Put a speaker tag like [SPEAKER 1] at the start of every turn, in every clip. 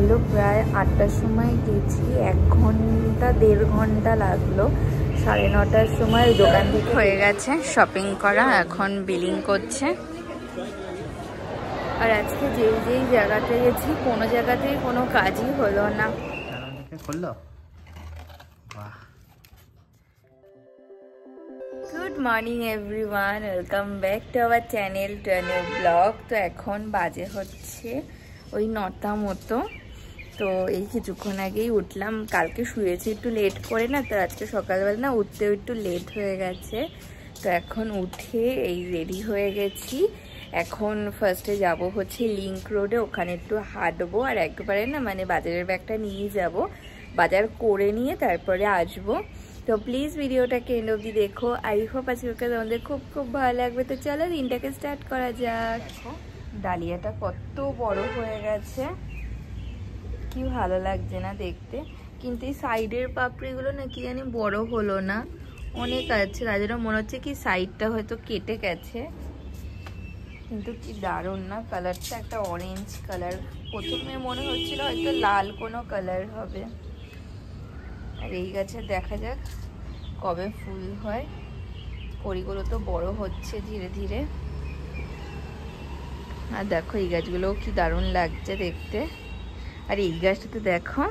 [SPEAKER 1] হলো প্রায় 8টার সময় গেছি, 1 ঘন্টা 1.5 ঘন্টা লাগলো। 9:30টার সময় দোকান থেকে হয়ে গেছে শপিং করা, এখন বিলিং করছে। আর আজকে যেই জায়গাতে গেছি কোনো জায়গাতেই কোনো কাজই হলো না। Good morning everyone, welcome back to our channel to a new blog. তো এখন বাজে হচ্ছে ওই 9টা মতো। তো এই কিছুক্ষণ আগেই উঠলাম, কালকে শুয়েছি একটু লেট করে না, তো আজকে সকালবেলা না উঠতেও একটু লেট হয়ে গেছে। তো এখন উঠে এই রেডি হয়ে গেছি। এখন ফার্স্টে যাব হচ্ছে লিংক রোডে, ওখানে একটু হাঁটবো আর একবারে না মানে বাজারের ব্যাগটা নিয়ে যাব, বাজার করে নিয়ে তারপরে আসবো। তো প্লিজ ভিডিওটাকে এন্ড অবধি দেখো, আই হোপ আজকে তোমাদের খুব খুব ভালো লাগবে। তো চলো দিনটাকে স্টার্ট করা যাক। ডালিয়াটা কত বড় হয়ে গেছে, কি ভালো লাগছে না দেখতে, কিন্তু এই সাইডের পাপড়িগুলো না কি জানি বড় হলো না, অনেক আছে, তার জন্য মনে হচ্ছে কি সাইডটা হয়তো কেটে গেছে। কিন্তু কি দারুণ না কালারটা, একটা অরেঞ্জ কালার, প্রথমে মনে হচ্ছিল হয়তো লাল কোনো কালার হবে। আর এই গাছে দেখা যাক কবে ফুল হয়, কড়িগুলো তো বড় হচ্ছে ধীরে ধীরে। আর দেখো এই গাছগুলোও কি দারুণ লাগছে দেখতে। আর এই গাছটাতে দেখো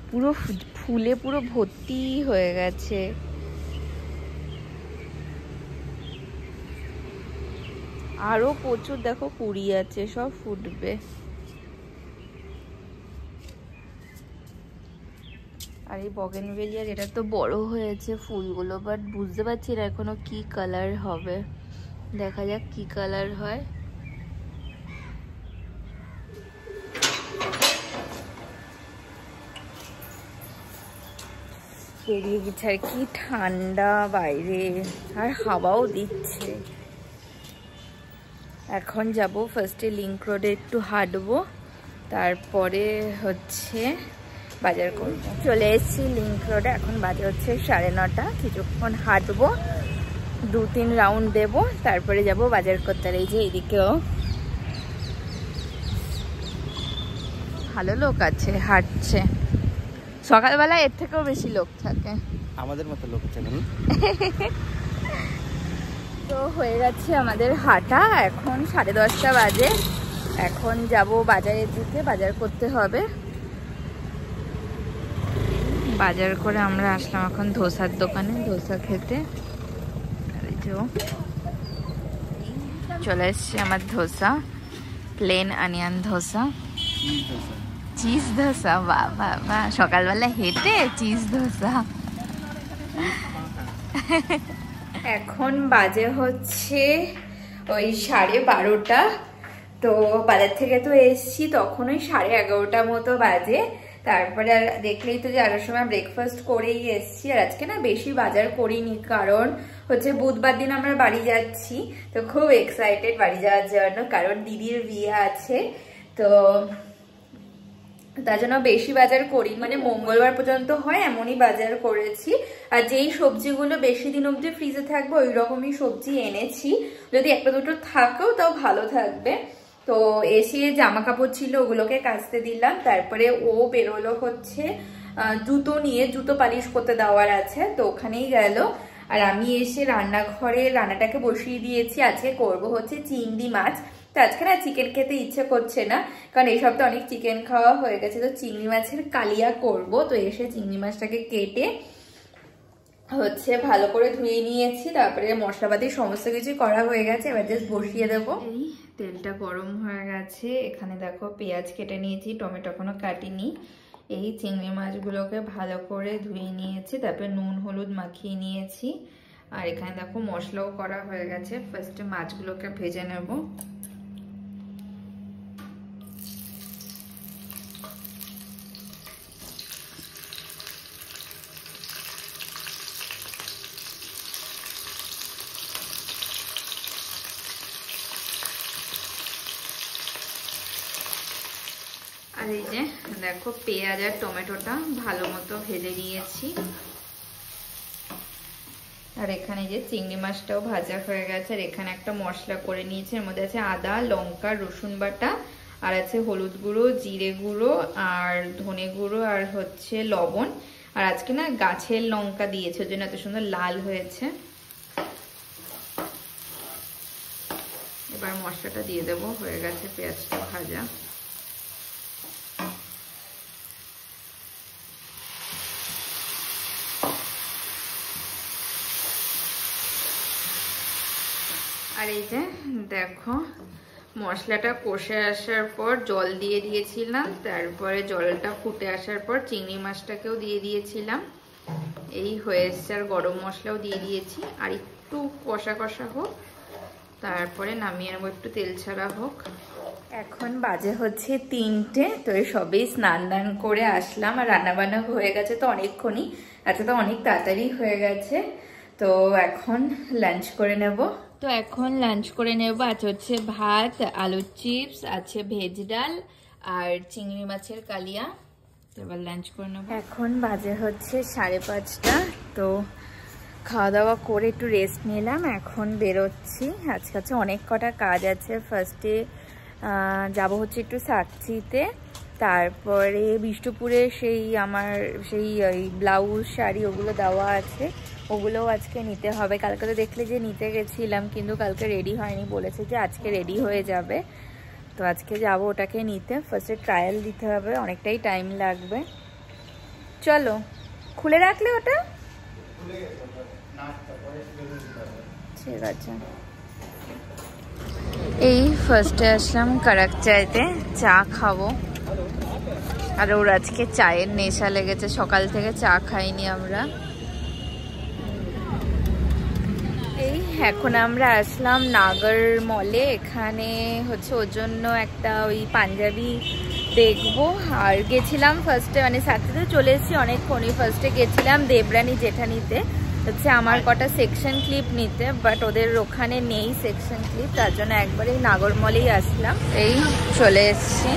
[SPEAKER 1] পুরো ফুলে পুরো ভর্তি হয়ে গেছে। আরো প্রচুর দেখো কুড়ি আছে, সব ফুটবে। আর এই বগেনভেলিয়ার এটা তো বড় হয়েছে ফুলগুলো, বাট বুঝতে পারছি না এখনো কি কালার হবে, দেখা যাক কি কালার হয়। বেরিয়ে গেছে, আর কি ঠান্ডা বাইরে, আর হাওয়াও দিচ্ছে। এখন যাব ফার্স্টে লিংক রোডে একটু হাঁটবো, তারপরে হচ্ছে বাজার করব। চলে এসেছি লিংক রোডে, এখন বাজে হচ্ছে 9:30। কিছুক্ষণ হাঁটবো, 2-3 রাউন্ড দেব, তারপরে যাব বাজার করতে। আর এই যে এদিকেও ভালো লোক আছে, হাঁটছে। সকালবেলা এর থেকেও বেশি লোক থাকে,
[SPEAKER 2] আমাদের মতো লোক থাকে।
[SPEAKER 1] তো হয়ে গেছে আমাদের হাঁটা, এখন 10:30 বাজে। এখন যাব বাজারের দিকে, বাজার করতে হবে। বাজার করে আমরা আসলাম এখন ধোসার দোকানে, ধোসা খেতে। আর এই যে চলে এসছে আমার dosa, plain onion dosa, cheese dosa. বাহ বাহ বাহ, সকালবেলা হেঁটে চিজ ধোসা। এখন বাজে হচ্ছে ওই 12:30। তো বাজার থেকে তো এসছি তখন ওই 11:30 মতো বাজে। তারপরে আর দেখলেই তো যে আসার সময় ব্রেকফাস্ট করেই এসছি। আর আজকে না বেশি বাজার করিনি, কারণ হচ্ছে বুধবার দিন আমরা বাড়ি যাচ্ছি, তো খুব এক্সাইটেড বাড়ি যাওয়ার জন্য, কারণ দিদির বিয়ে আছে। তো তার জন্য বেশি বাজার করি, মানে মঙ্গলবার পর্যন্ত হয় এমনই বাজার করেছি। আর যেই সবজিগুলো বেশি দিন অবধি ফ্রিজে থাকবে ওই রকমই সবজি এনেছি, যদি একটা দুটো থাকেও তাও ভালো থাকবে। তো এসে জামা কাপড় ছিল ওগুলোকে কাচতে দিলাম, তারপরে ও বেরোলো হচ্ছে জুতো নিয়ে, জুতো পালিশ করতে দেওয়ার আছে, তো ওখানেই গেল। আর আমি এসে রান্নাঘরে রান্নাটাকে বসিয়ে দিয়েছি। আজকে করব হচ্ছে চিংড়ি মাছ। তো আজকে না চিকেন খেতে ইচ্ছে করছে না, কারণ এই সপ্তাহে অনেক চিকেন খাওয়া হয়ে গেছে, তো চিংড়ি মাছের কালিয়া করব। তো এসে চিংড়ি মাছটাকে কেটে হচ্ছে ভালো করে ধুয়ে নিয়েছি, তারপরে মশলাপাতি সমস্ত কিছু করা হয়ে গেছে, এবার জাস্ট বসিয়ে দেবো। এই তেলটা গরম হয়ে গেছে, এখানে দেখো পেঁয়াজ কেটে নিয়েছি, টমেটো কোনো কাটিনি। এই চিংড়ি মাছগুলোকে ভালো করে ধুয়ে নিয়েছি, তারপরে নুন হলুদ মাখিয়ে নিয়েছি। আর এখানে দেখো মশলাও করা হয়ে গেছে, ফার্স্টে মাছগুলোকে ভেজে নেব। আর এই যে দেখো পেঁয়াজ আর টমেটোটা ভালো মতো ভেজে নিয়েছি। আর এখানে যে চিংড়ি মাছটাও ভাজা হয়ে গেছে। আর এখানে একটা মশলা করে নিয়েছি, এর মধ্যে আছে আদা লঙ্কা রসুন বাটা আর আছে হলুদ গুঁড়ো, জিরে গুঁড়ো আর ধনে গুঁড়ো আর হচ্ছে লবণ। আর আজকে না গাছের লঙ্কা দিয়েছে, ওই জন্য এত সুন্দর লাল হয়েছে। এবার মশলাটা দিয়ে দেবো, হয়ে গেছে পেঁয়াজটা ভাজা। আর এই যে দেখো মশলাটা কষে আসার পর জল দিয়ে দিয়েছিলাম, তারপরে জলটা ফুটে আসার পর চিংড়ি মাছটাকেও দিয়ে দিয়েছিলাম। এই হয়ে এসছে, আর গরম মশলাও দিয়ে দিয়েছি। আর একটু কষা কষা হোক, তারপরে নামিয়ে নেবো, একটু তেল ছাড়া হোক। এখন বাজে হচ্ছে 3টে। তো এই সবেই স্নান দান করে আসলাম, আর রান্নাবান্না হয়ে গেছে তো অনেকক্ষণই, আজকে তো অনেক তাড়াতাড়ি হয়ে গেছে। তো এখন লাঞ্চ করে নেব। তো এখন লাঞ্চ করে নেব। আজ হচ্ছে ভাত, আলুর চিপস, আছে ভেজ ডাল আর চিংড়ি মাছের কালিয়া। তো এবার লাঞ্চ করে নেব। এখন বাজে হচ্ছে 5:30। তো খাওয়া দাওয়া করে একটু রেস্ট নিলাম, এখন বেরোচ্ছি। আজকে অনেক কটা কাজ আছে। ফার্স্টে যাব হচ্ছে একটু সাকচিতে, তারপরে বিষ্ণুপুরে আমার সেই ব্লাউজ শাড়ি ওগুলো দেওয়া আছে, ওগুলোও আজকে নিতে হবে। কালকে তো দেখলে যে নিতে গেছিলাম, কিন্তু কালকে রেডি হয়নি, বলেছে যে আজকে রেডি হয়ে যাবে। তো আজকে যাব ওটাকে নিতে। ফার্স্টে ট্রায়াল দিতে হবে, অনেকটাই টাইম লাগবে। চলো, খুলে রাখলে ওটা, ঠিক আছে। এই ফার্স্টে আসলাম কারাক চাইতে, চা খাবো। আর ওর আজকে চায়ের নেশা লেগেছে, সকাল থেকে চা খাইনি আমরা। এই এখন আমরা আসলাম নাগর মলে, এখানে হচ্ছে ওর জন্য একটা ওই পাঞ্জাবি দেখবো। আর গেছিলাম ফার্স্টে, মানে সাথে চলে এসেছি অনেকক্ষণই। ফার্স্টে গেছিলাম দেবরানী জেঠানিতে, হচ্ছে আমার কটা সেকশন ক্লিপ নিতে, বাট ওদের ওখানে নেই সেকশন ক্লিপ, তার জন্য একবারেই নাগর মলেই আসলাম। এই চলে এসছি।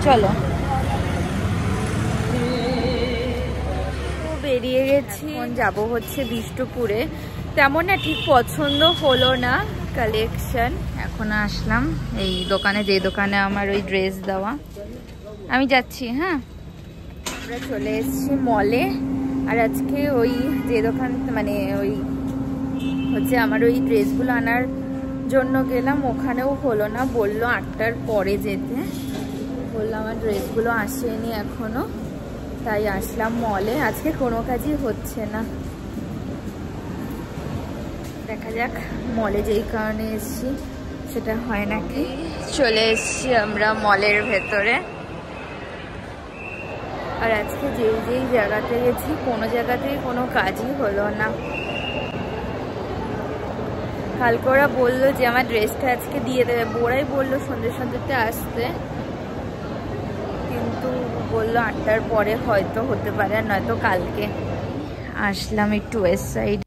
[SPEAKER 1] চলো, বেরিয়ে গেছি। এখন যাবো হচ্ছে বিষ্ণুপুরে। তেমন না ঠিক পছন্দ হলো না কালেকশন। এখন আসলাম এই দোকানে, যে দোকানে আমার ওই ড্রেস দেওয়া। আমি যাচ্ছি, হ্যাঁ। আমরা চলে এসেছি মলে। আর আজকে ওই যে দোকান, মানে ওই হচ্ছে আমার ওই ড্রেসগুলো আনার জন্য গেলাম, ওখানেও হলো না, বললো 8টার পরে যেতে। বললাম আমার ড্রেসগুলো আসেনি এখনো, তাই আসলাম মলে। আজকে কোনো কাজই হচ্ছে না, দেখা যাক মলে যেই কারণে এসেছি সেটা হয় নাকি। চলে এসেছি আমরা মলের ভেতরে। আর আজকে যেই জায়গাতে গেছি, কোনো জায়গাতেই কোনো কাজই হলো না। কালকে ওরা বললো যে আমার ড্রেসটা আজকে দিয়ে দেবে, ওরাই বললো সন্ধ্যেতে আসতে, কিন্তু বললো 8টার পরে হয়তো হতে পারে, আর নয়তো কালকে। আসলাম একটু ওয়েস্ট সাইড।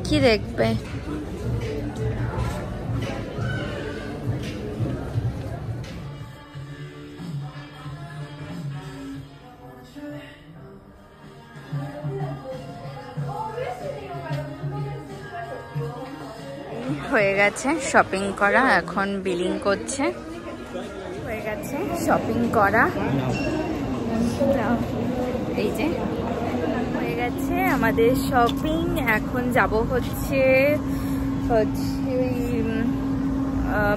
[SPEAKER 1] কি দেখবে? হয়ে গেছে শপিং করা, এখন বিলিং করছে। হয়ে গেছে শপিং করা, এই যে হয়ে গেছে আমাদের শপিং। এখন যাব হচ্ছে ওই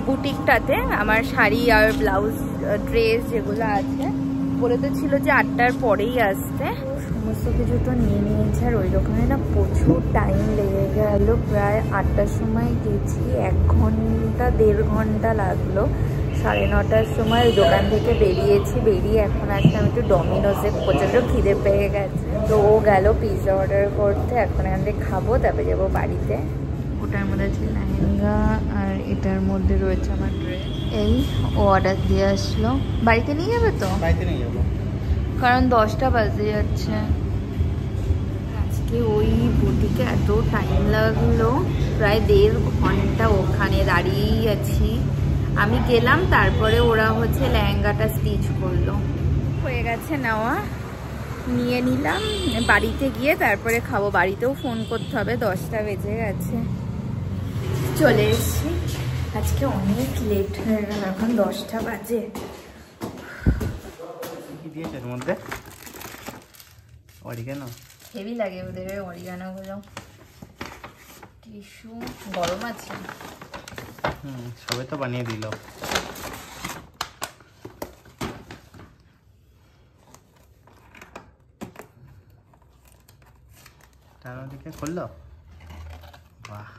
[SPEAKER 1] বুটিকটাতে আমার শাড়ি আর ব্লাউজ ড্রেস যেগুলো আছে। বলে তো ছিল যে 8টার পরেই আসতে। সমস্ত কিছু তো নিয়ে নিয়েছে, আর ওই দোকানে না প্রচুর টাইম লেগে গেল। প্রায় 8টার সময় গেছি, 1 ঘন্টা 1.5 ঘন্টা লাগলো। 9:30টার সময় ওই দোকান থেকে বেরিয়েছি। বেরিয়ে এখন আসলাম একটু ডমিনোসে, প্রচণ্ড খিদে পেয়ে গেছে। তো ও গেল পিৎজা অর্ডার করতে, এখন আমাদের খাবো, তারপরে যাবো বাড়িতে। ওটার মধ্যে আছে লেহেঙ্গা, আর এটার মধ্যে রয়েছে আমার ড্রেস। এই ও অর্ডার দিয়ে আসলো। বাড়িতে নিয়ে যাবে তো?
[SPEAKER 2] বাড়িতে নিয়ে যাবো,
[SPEAKER 1] কারণ 10টা বাজে যাচ্ছে। আজকে ওই বুটিকে এত টাইম লাগলো, প্রায় 1.5 ঘন্টা ওখানে দাঁড়িয়েই আছি। আমি গেলাম, তারপরে ওরা হচ্ছে লেহেঙ্গাটা স্টিচ করলো। হয়ে গেছে নেওয়া, নিয়ে নিলাম। বাড়িতে গিয়ে তারপরে খাবো। বাড়িতেও ফোন করতে হবে, 10টা বেজে গেছে। চলে এসেছি। আজকে অনেক লেট হয়ে গেল, এখন 10টা বাজে।
[SPEAKER 2] কি দিয়েছে এর মধ্যে? অরিগানো
[SPEAKER 1] হেভি লাগে ওদের অরিগানো গুলো। টিস্যু গরম আছে।
[SPEAKER 2] সবে তো বানিয়ে দিল। তার দিকে খুললো। বাহ,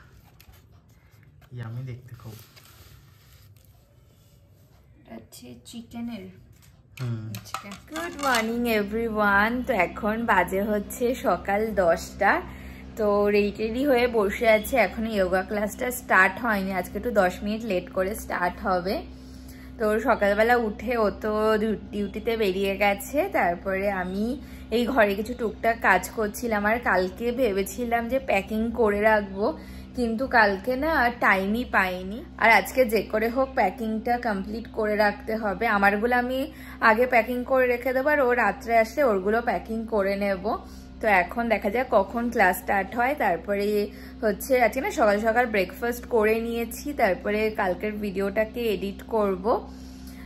[SPEAKER 2] ইয়ামি দেখতে খুব।
[SPEAKER 1] আচ্ছা, চিকেনের। Good morning everyone. তো এখন বাজে হচ্ছে সকাল 10টা। তো রেডি হয়ে বসে আছে, এখন যোগা ক্লাসটা স্টার্ট হয়নি, আজকে একটু 10 মিনিট লেট করে স্টার্ট হবে। তো সকালবেলা উঠে ও তো ডিউটিতে বেরিয়ে গেছে। তারপরে আমি এই ঘরে কিছু টুকটাক কাজ করছিলাম। আর কালকে ভেবেছিলাম যে প্যাকিং করে রাখবো, কিন্তু কালকে না টাইমই পাইনি। আর আজকে যে করে হোক প্যাকিংটা কমপ্লিট করে রাখতে হবে। আমারগুলো আমি আগে প্যাকিং করে রেখে দেবো, আর ও রাত্রে আসলে ওরগুলো প্যাকিং করে নেব। তো এখন দেখা যাক কখন ক্লাস স্টার্ট হয়। তারপরে হচ্ছে আজকে না সকাল সকাল ব্রেকফাস্ট করে নিয়েছি, তারপরে কালকের ভিডিওটাকে এডিট করব।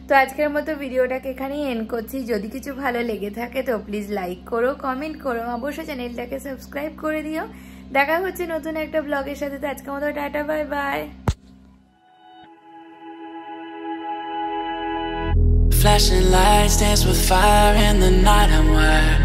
[SPEAKER 1] তো আজকের মতো ভিডিওটাকে এখানেই এন্ড করছি। যদি কিছু ভালো লেগে থাকে তো প্লিজ লাইক করো, কমেন্ট করো, অবশ্যই চ্যানেলটাকে সাবস্ক্রাইব করে দিও। দেখা হচ্ছে নতুন একটা ব্লগের সাথে। তো আজকের মতো tata, bye bye.
[SPEAKER 3] Flashing lights dance with fire in the night. I'm wired.